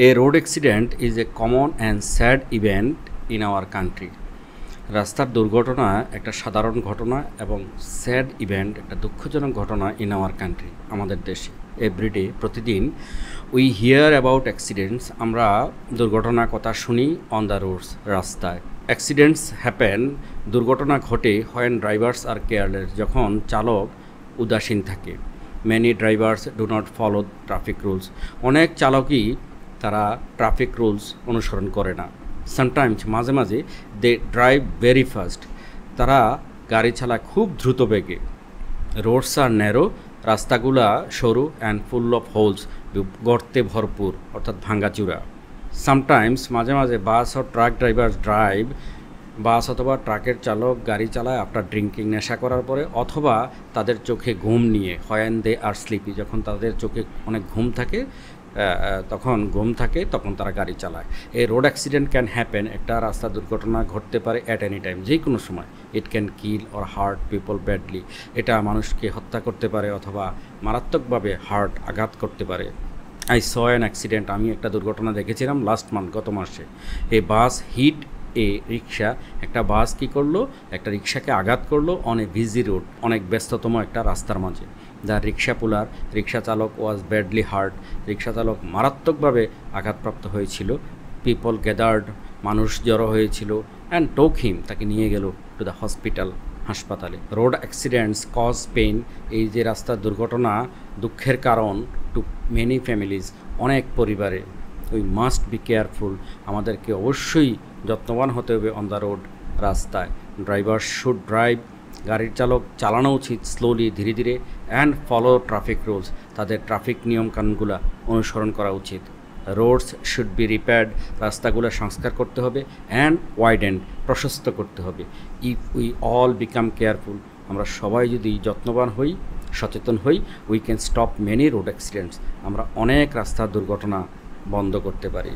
A road accident is a common and sad event in our country. রাস্তার দুর্ঘটনা একটা সাধারণ ঘটনা এবং স্যাড ইভেন্ট একটা দুঃখজনক ঘটনা ইন আওয়ার কান্ট্রি, আমাদের দেশে। এভরিডে, প্রতিদিন উই হিয়ার অ্যাবাউট অ্যাক্সিডেন্টস, আমরা দুর্ঘটনার কথা শুনি অন দ্য রোডস, রাস্তায়। অ্যাক্সিডেন্টস হ্যাপেন, দুর্ঘটনা ঘটে হোয়েন ড্রাইভার্স আর কেয়ারলেস, যখন চালক উদাসীন থাকে। Many drivers do not follow traffic rules, অনেক চালকই তারা ট্রাফিক রুলস অনুসরণ করে না। সামটাইমস, মাঝে মাঝে দে ড্রাইভ ভেরি ফাস্ট, তারা গাড়ি চালায় খুব দ্রুত বেগে। রোডস আর ন্যারো, রাস্তাগুলা সরু অ্যান্ড ফুল অফ হোলস, গর্তে ভরপুর, অর্থাৎ ভাঙ্গাচুরা। সামটাইমস, মাঝে মাঝে বাস ও ট্রাক ড্রাইভার ড্রাইভ, বাস অথবা ট্রাকের চালক গাড়ি চালায় আফটার ড্রিঙ্কিং, নেশা করার পরে, অথবা তাদের চোখে ঘুম নিয়ে, হোয়েন দে আর স্লিপি, যখন তাদের চোখে অনেক ঘুম থাকে, তখন তারা গাড়ি চালায়। এই রোড অ্যাক্সিডেন্ট ক্যান হ্যাপেন, একটা রাস্তা দুর্ঘটনা ঘটতে পারে অ্যাট এনি টাইম, যে কোনো সময়। It can kill or heart people badly, এটা মানুষকে হত্যা করতে পারে অথবা মারাত্মকভাবে আঘাত করতে পারে। আই স অ্যান অ্যাক্সিডেন্ট, আমি একটা দুর্ঘটনা দেখেছিলাম লাস্ট মান্থ, গত মাসে। এ বাস হিট এ রিক্সা, একটা বাস কী করলো, একটা রিক্সাকে আঘাত করলো অন এ বিজি রোড, অনেক ব্যস্ততম একটা রাস্তার মাঝে। দ্য রিক্সা পুলার, রিক্সা চালক ওয়াজ ব্যাডলি হার্ট, রিক্সা চালক মারাত্মকভাবে আঘাতপ্রাপ্ত হয়েছিল। পিপল গ্যাদার্ড, মানুষ জড়ো হয়েছিল, অ্যান্ড টোক হিম, তাকে নিয়ে গেল টু দ্য হসপিটাল, হাসপাতালে। রোড অ্যাক্সিডেন্টস কজ পেইন, এই যে রাস্তার দুর্ঘটনা দুঃখের কারণ টু মেনি ফ্যামিলিজ, অনেক পরিবারে। উই মাস্ট বি কেয়ারফুল, আমাদেরকে অবশ্যই যত্নবান হতে হবে অন দ্য রোড, রাস্তায়। ড্রাইভার শুড ড্রাইভ, গাড়ির চালক চালানো উচিত স্লোলি, ধীরে ধীরে, অ্যান্ড ফলো ট্রাফিক রুলস, তাদের ট্রাফিক নিয়মকানুনগুলো অনুসরণ করা উচিত। রোডস শুড বি রিপেয়ার্ড, রাস্তাগুলো সংস্কার করতে হবে, অ্যান্ড ওয়াইডেন্ড, প্রশস্ত করতে হবে। If we all become careful, আমরা সবাই যদি যত্নবান হই, সচেতন হই, we can stop many road accidents, আমরা অনেক রাস্তার দুর্ঘটনা বন্ধ করতে পারি।